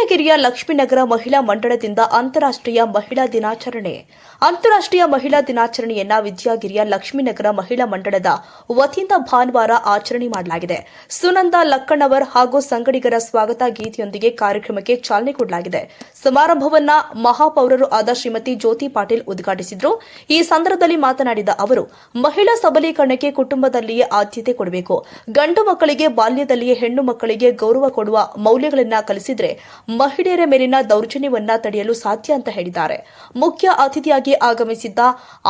ವಿಜಯಗಿರಿಯ ಲಕ್ಷ್ಮೀನಗರ ಮಹಿಳಾ ಮಂಡಳದಿಂದ ಅಂತಾರಾಷ್ಟ್ರೀಯ ಮಹಿಳಾ ದಿನಾಚರಣೆ. ಅಂತಾರಾಷ್ಟ್ರೀಯ ಮಹಿಳಾ ದಿನಾಚರಣೆಯನ್ನ ವಿಜಯಗಿರಿಯ ಲಕ್ಷ್ಮೀನಗರ ಮಹಿಳಾ ಮಂಡಳದ ವತಿಯಿಂದ ಭಾನುವಾರ ಆಚರಣೆ ಮಾಡಲಾಗಿದೆ. ಸುನಂದ ಲಕ್ಕಣ್ಣವರ್ ಹಾಗೂ ಸಂಗಡಿಗರ ಸ್ವಾಗತ ಗೀತೆಯೊಂದಿಗೆ ಕಾರ್ಯಕ್ರಮಕ್ಕೆ ಚಾಲನೆ ಕೊಡಲಾಗಿದೆ. ಸಮಾರಂಭವನ್ನ ಮಹಾಪೌರರು ಆದ ಶ್ರೀಮತಿ ಜ್ಯೋತಿ ಪಾಟೀಲ್ ಉದ್ಘಾಟಿಸಿದರು. ಈ ಸಂದರ್ಭದಲ್ಲಿ ಮಾತನಾಡಿದ ಅವರು, ಮಹಿಳಾ ಸಬಲೀಕರಣಕ್ಕೆ ಕುಟುಂಬದಲ್ಲಿಯೇ ಆದ್ಯತೆ ಕೊಡಬೇಕು. ಗಂಡು ಮಕ್ಕಳಿಗೆ ಬಾಲ್ಯದಲ್ಲಿಯೇ ಹೆಣ್ಣು ಮಕ್ಕಳಿಗೆ ಗೌರವ ಕೊಡುವ ಮೌಲ್ಯಗಳನ್ನು ಕಲಿಸಿದ್ರೆ ಮಹಿಳೆಯರ ಮೇಲಿನ ದೌರ್ಜನ್ಯವನ್ನ ತಡೆಯಲು ಸಾಧ್ಯ ಅಂತ ಹೇಳಿದ್ದಾರೆ. ಮುಖ್ಯ ಅತಿಥಿಯಾಗಿ ಆಗಮಿಸಿದ್ದ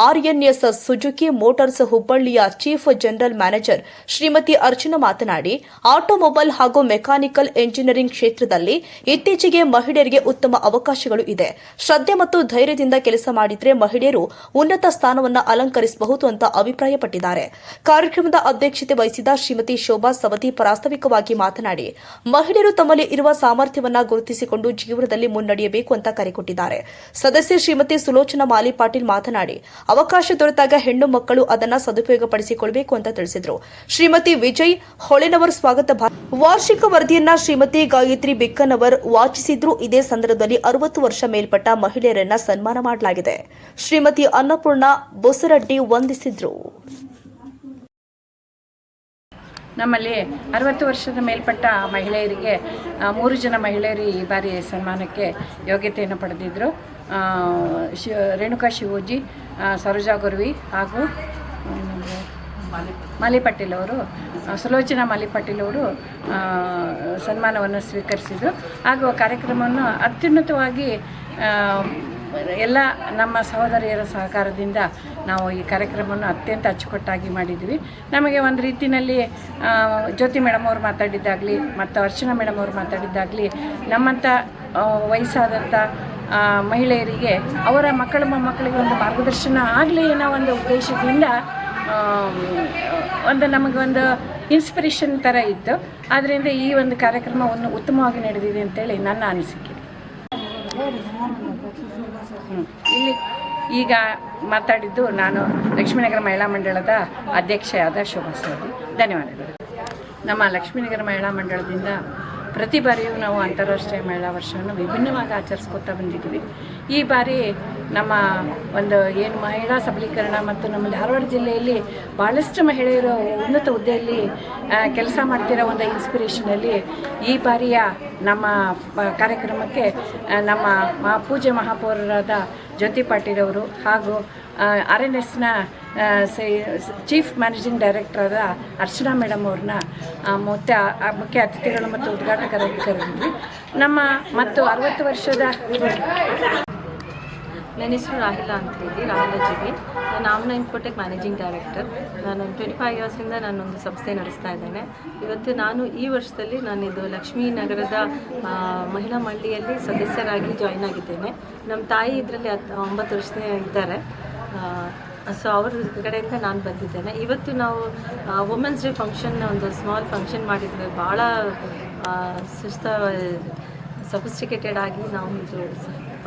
ಆರ್ಎನ್ಎಸ್ ಸುಜುಕಿ ಮೋಟಾರ್ಸ್ ಹುಬ್ಬಳ್ಳಿಯ chief general manager Shrimati Archana ಮಾತನಾಡಿ, ಆಟೋಮೊಬೈಲ್ ಹಾಗೂ ಮೆಕ್ಯಾನಿಕಲ್ ಎಂಜಿನಿಯರಿಂಗ್ ಕ್ಷೇತ್ರದಲ್ಲಿ ಇತ್ತೀಚೆಗೆ ಮಹಿಳೆಯರಿಗೆ ಉತ್ತಮ ಅವಕಾಶಗಳು ಇದೆ. ಶ್ರದ್ಧೆ ಮತ್ತು ಧೈರ್ಯದಿಂದ ಕೆಲಸ ಮಾಡಿದ್ರೆ ಮಹಿಳೆಯರು ಉನ್ನತ ಸ್ಥಾನವನ್ನು ಅಲಂಕರಿಸಬಹುದು ಅಂತ ಅಭಿಪ್ರಾಯಪಟ್ಟಿದ್ದಾರೆ. ಕಾರ್ಯಕ್ರಮದ ಅಧ್ಯಕ್ಷತೆ ವಹಿಸಿದ ಶ್ರೀಮತಿ ಶೋಭಾ ಸವತಿ ಪ್ರಾಸ್ತಾವಿಕವಾಗಿ ಮಾತನಾಡಿ, ಮಹಿಳೆಯರು ತಮ್ಮಲ್ಲಿ ಇರುವ ಸಾಮರ್ಥ್ಯವನ್ನ ಗುರುತಿಸಿಕೊಂಡು ಜೀವನದಲ್ಲಿ ಮುನ್ನಡೆಯಬೇಕು ಅಂತ ಕರೆ ಕೊಟ್ಟಿದ್ದಾರೆ. ಸದಸ್ಯೆ ಶ್ರೀಮತಿ ಸುಲೋಚನಾ ಮಾಲಿ ಪಾಟೀಲ್ ಮಾತನಾಡಿ, ಅವಕಾಶ ದೊರೆತಾಗ ಹೆಣ್ಣು ಮಕ್ಕಳು ಅದನ್ನ ಸದುಪಯೋಗಪಡಿಸಿಕೊಳ್ಳಬೇಕು ಅಂತ ತಿಳಿಸಿದರು. ಶ್ರೀಮತಿ ವಿಜಯ್ ಹೊಳೆನವರ್ ವಾರ್ಷಿಕ ವರದಿಯನ್ನ ಶ್ರೀಮತಿ ಗಾಯತ್ರಿ ಬಿಕ್ಕನವರ್ ವಾಚಿಸಿದ್ರು. ಇದೇ ಸಂದರ್ಭದಲ್ಲಿ 60 ವರ್ಷ ಮೇಲ್ಪಟ್ಟ ಮಹಿಳೆಯರನ್ನ ಸನ್ಮಾನ ಮಾಡಲಾಗಿದೆ. ಶ್ರೀಮತಿ ಅನ್ನಪೂರ್ಣ ಬೊಸರಡ್ಡಿ ವಂದಿಸಿದ್ರು. ನಮ್ಮಲ್ಲಿ 60 ವರ್ಷದ ಮೇಲ್ಪಟ್ಟ ಮಹಿಳೆಯರಿಗೆ 3 ಜನ ಮಹಿಳೆಯರು ಈ ಬಾರಿ ಸನ್ಮಾನಕ್ಕೆ ಯೋಗ್ಯತೆಯನ್ನು ಪಡೆದಿದ್ದರು. ರೇಣುಕಾ ಶಿವೋಜಿ, ಸರೋಜಾ ಗುರ್ವಿ ಹಾಗೂ ಮಾಲಿಪಾಟೀಲ್ ಅವರು, ಸುಲೋಚನಾ ಮಾಲಿಪಾಟೀಲ್ ಅವರು ಸನ್ಮಾನವನ್ನು ಸ್ವೀಕರಿಸಿದರು. ಹಾಗೂ ಕಾರ್ಯಕ್ರಮವನ್ನು ಅತ್ಯುನ್ನತವಾಗಿ ಎಲ್ಲ ನಮ್ಮ ಸಹೋದರಿಯರ ಸಹಕಾರದಿಂದ ನಾವು ಈ ಕಾರ್ಯಕ್ರಮವನ್ನು ಅತ್ಯಂತ ಅಚ್ಚುಕಟ್ಟಾಗಿ ಮಾಡಿದ್ವಿ. ನಮಗೆ ಒಂದು ರೀತಿಯಲ್ಲಿ ಜ್ಯೋತಿ ಮೇಡಮ್ ಅವರು ಮಾತಾಡಿದ್ದಾಗಲಿ ಮತ್ತು ಅರ್ಚನಾ ಮೇಡಮ್ ಅವರು ಮಾತಾಡಿದ್ದಾಗಲಿ ನಮ್ಮಂಥ ವಯಸ್ಸಾದಂಥ ಮಹಿಳೆಯರಿಗೆ ಅವರ ಮಕ್ಕಳ ಮೊಮ್ಮಕ್ಕಳಿಗೆ ಒಂದು ಮಾರ್ಗದರ್ಶನ ಆಗಲಿ ಅನ್ನೋ ಒಂದು ಉದ್ದೇಶದಿಂದ ನಮಗೆ ಒಂದು ಇನ್ಸ್ಪಿರೇಷನ್ ಥರ ಇತ್ತು. ಆದ್ದರಿಂದ ಈ ಒಂದು ಕಾರ್ಯಕ್ರಮವನ್ನು ಉತ್ತಮವಾಗಿ ನಡೆದಿದೆ ಅಂತೇಳಿ ನನ್ನ ಅನಿಸಿಕೆ. ಇಲ್ಲಿ ಈಗ ಮಾತಾಡಿದ್ದು ನಾನು ಲಕ್ಷ್ಮೀನಗರ ಮಹಿಳಾ ಮಂಡಳದ ಅಧ್ಯಕ್ಷೆಯಾದ ಶೋಭಾ ಸವದಿ. ಧನ್ಯವಾದಗಳು. ನಮ್ಮ ಲಕ್ಷ್ಮೀನಗರ ಮಹಿಳಾ ಮಂಡಳದಿಂದ ಪ್ರತಿ ಬಾರಿಯೂ ನಾವು ಅಂತಾರಾಷ್ಟ್ರೀಯ ಮಹಿಳಾ ವರ್ಷವನ್ನು ವಿಭಿನ್ನವಾಗಿ ಆಚರಿಸ್ಕೊತಾ ಬಂದಿದ್ದೀವಿ. ಈ ಬಾರಿ ನಮ್ಮ ಒಂದು ಏನು ಮಹಿಳಾ ಸಬಲೀಕರಣ ಮತ್ತು ನಮ್ಮ ಧಾರವಾಡ ಜಿಲ್ಲೆಯಲ್ಲಿ ಭಾಳಷ್ಟು ಮಹಿಳೆಯರು ಉನ್ನತ ಹುದ್ದೆಯಲ್ಲಿ ಕೆಲಸ ಮಾಡ್ತಿರೋ ಒಂದು ಇನ್ಸ್ಪಿರೇಷನಲ್ಲಿ ಈ ಬಾರಿಯ ನಮ್ಮ ಕಾರ್ಯಕ್ರಮಕ್ಕೆ ನಮ್ಮ ಪೂಜ್ಯ ಮಹಾಪೌರರಾದ ಜ್ಯೋತಿ ಪಾಟೀಲ್ ಅವರು ಹಾಗೂ RNSನ ಚೀಫ್ ಮ್ಯಾನೇಜಿಂಗ್ ಡೈರೆಕ್ಟರಾದ ಅರ್ಚನಾ ಮೇಡಮ್ ಅವ್ರನ್ನ ಮುಖ್ಯ ಅತಿಥಿಗಳು ಮತ್ತು ಉದ್ಘಾಟಕರಾಗಿ ಕರೆದಿದ್ವಿ. ನಮ್ಮ ಮತ್ತು 60 ವರ್ಷದ ನನ್ನ ಹೆಸರು ರಾಹಿಲಾ ಅಂತ ಹೇಳಿ, ರಾಹಿಲಾ ಜಿವಿ. ನಾನು ಆಮ್ನಾ ಇನ್ಫೋಟೆಕ್ ಮ್ಯಾನೇಜಿಂಗ್ ಡೈರೆಕ್ಟರ್. ನಾನು 25 ಇಯರ್ಸಿಂದ ನಾನೊಂದು ಸಂಸ್ಥೆ ನಡೆಸ್ತಾ ಇದ್ದೇನೆ. ಇವತ್ತು ನಾನು ಈ ವರ್ಷದಲ್ಲಿ ಇದು ಲಕ್ಷ್ಮೀನಗರದ ಮಹಿಳಾ ಮಂಡಳಿಯಲ್ಲಿ ಸದಸ್ಯರಾಗಿ ಜಾಯ್ನ್ ಆಗಿದ್ದೇನೆ. ನಮ್ಮ ತಾಯಿ ಇದರಲ್ಲಿ 9 ವರ್ಷದಿಂದ ಇದ್ದಾರೆ. ಸೊ ಅವ್ರ ಕಡೆಯಿಂದ ನಾನು ಬಂದಿದ್ದೇನೆ. ಇವತ್ತು ನಾವು ವುಮೆನ್ಸ್ ಡೇ ಫಂಕ್ಷನ್ ಒಂದು ಸ್ಮಾಲ್ ಫಂಕ್ಷನ್ ಮಾಡಿದ್ವಿ. ಭಾಳ ಸಫಿಸ್ಟಿಕೇಟೆಡ್ ಆಗಿ ನಾವು ಇದು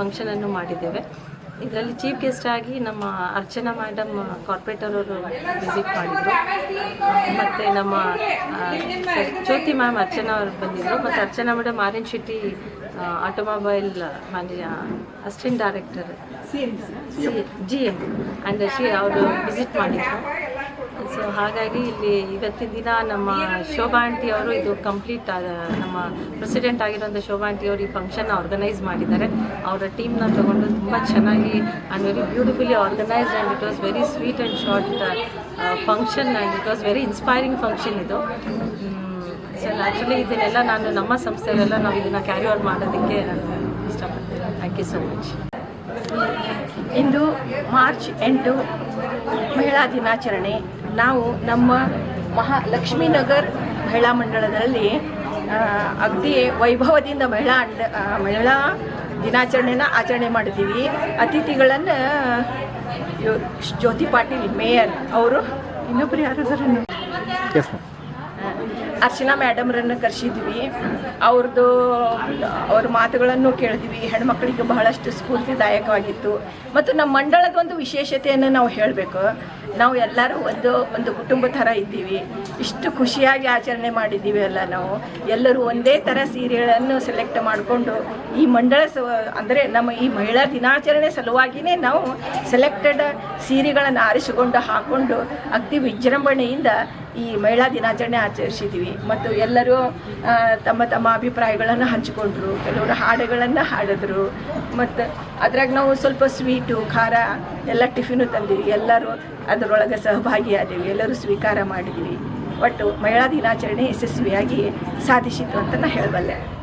ಫಂಕ್ಷನನ್ನು ಮಾಡಿದ್ದೇವೆ. ಇದರಲ್ಲಿ ಚೀಫ್ ಗೆಸ್ಟ್ ಆಗಿ ನಮ್ಮ ಅರ್ಚನಾ ಮೇಡಮ್ ಕಾರ್ಪೊರೇಟರ್ ಅವರು ವಿಸಿಟ್ ಮಾಡಿದರು. ಮತ್ತು ನಮ್ಮ ಜ್ಯೋತಿ ಮ್ಯಾಮ್ ಅರ್ಚನಾ ಅವರು ಬಂದಿದ್ದರು. ಮತ್ತು Archana madam RN Shetty automobile assistant director GM and ಅವರು ವಿಸಿಟ್ ಮಾಡಿದರು. ಸೊ ಹಾಗಾಗಿ ಇಲ್ಲಿ ಇವತ್ತಿನ ದಿನ ನಮ್ಮ ಶೋಭಾ ಆಂಟಿ ಅವರು ಇದು ಕಂಪ್ಲೀಟ್ ನಮ್ಮ ಪ್ರೆಸಿಡೆಂಟ್ ಆಗಿರೋಂಥ ಶೋಭಾ ಆಂಟಿ ಅವರು ಈ ಫಂಕ್ಷನ್ನ ಆರ್ಗನೈಸ್ ಮಾಡಿದ್ದಾರೆ. ಅವರ ಟೀಮ್ನ ತಗೊಂಡು ತುಂಬ ಚೆನ್ನಾಗಿ and very beautifully organised and it was very sweet and short function and it was very inspiring function ಇದು. ಸೊ ಆ್ಯಕ್ಚುಲಿ ಇದನ್ನೆಲ್ಲ ನಾನು ನಮ್ಮ ಸಂಸ್ಥೆಯಲ್ಲೆಲ್ಲ ನಾವು ಇದನ್ನು ಕ್ಯಾರಿ ಔಟ್ ಮಾಡೋದಕ್ಕೆ ನಾನು ಇಷ್ಟಪಡ್ತೇನೆ. Thank you so much. ಇಂದು ಮಾರ್ಚ್ 8 ಮಹಿಳಾ ದಿನಾಚರಣೆ. ನಾವು ನಮ್ಮ ಲಕ್ಷ್ಮೀನಗರ್ ಮಹಿಳಾ ಮಂಡಳದಲ್ಲಿ ಅಗದಿ ವೈಭವದಿಂದ ಮಹಿಳಾ ದಿನಾಚರಣೆನ ಆಚರಣೆ ಮಾಡಿದ್ದೀವಿ. ಅತಿಥಿಗಳನ್ನು ಜ್ಯೋತಿ ಪಾಟೀಲ್ ಮೇಯರ್ ಅವರು, ಇನ್ನೊಬ್ಬರು ಯಾರಾದರೂ ಅರ್ಚನಾ ಮೇಡಮ್ರನ್ನು ಕರೆಸಿದ್ವಿ. ಅವ್ರ ಮಾತುಗಳನ್ನು ಕೇಳಿದ್ವಿ. ಹೆಣ್ಮಕ್ಳಿಗೆ ಬಹಳಷ್ಟು ಸ್ಫೂರ್ತಿದಾಯಕವಾಗಿತ್ತು. ಮತ್ತು ನಮ್ಮ ಮಂಡಳದ ಒಂದು ವಿಶೇಷತೆಯನ್ನು ನಾವು ಹೇಳಬೇಕು. ನಾವು ಎಲ್ಲರೂ ಒಂದು ಕುಟುಂಬ ಥರ ಇದ್ದೀವಿ. ಇಷ್ಟು ಖುಷಿಯಾಗಿ ಆಚರಣೆ ಮಾಡಿದ್ದೀವಿ ನಾವು. ಎಲ್ಲರೂ ಒಂದೇ ಥರ ಸೀರೆಗಳನ್ನು ಸೆಲೆಕ್ಟ್ ಮಾಡಿಕೊಂಡು ಈ ಮಂಡಳ ಅಂದರೆ ನಮ್ಮ ಈ ಮಹಿಳಾ ದಿನಾಚರಣೆ ಸಲುವಾಗಿಯೇ ನಾವು ಸೆಲೆಕ್ಟೆಡ್ ಸೀರೆಗಳನ್ನು ಆರಿಸಿಕೊಂಡು ಹಾಕ್ಕೊಂಡು ಅತಿ ವಿಜೃಂಭಣೆಯಿಂದ ಈ ಮಹಿಳಾ ದಿನಾಚರಣೆ ಆಚರಿಸಿದ್ವಿ. ಮತ್ತು ಎಲ್ಲರೂ ತಮ್ಮ ತಮ್ಮ ಅಭಿಪ್ರಾಯಗಳನ್ನು ಹಂಚಿಕೊಂಡ್ರು. ಕೆಲವರು ಹಾಡುಗಳನ್ನು ಹಾಡಿದ್ರು. ಮತ್ತು ಅದ್ರಾಗ ನಾವು ಸ್ವಲ್ಪ ಸ್ವೀಟು ಖಾರ ಎಲ್ಲ ಟಿಫಿನು ತಂದಿವಿ. ಎಲ್ಲರೂ ಅದರೊಳಗೆ ಸಹಭಾಗಿಯಾದೀವಿ. ಎಲ್ಲರೂ ಸ್ವೀಕಾರ ಮಾಡಿದ್ವಿ. ಒಟ್ಟು ಮಹಿಳಾ ದಿನಾಚರಣೆ ಯಶಸ್ವಿಯಾಗಿ ಸಾಧಿಸಿತು ಅಂತ ನಾನು ಹೇಳಬಲ್ಲೆ.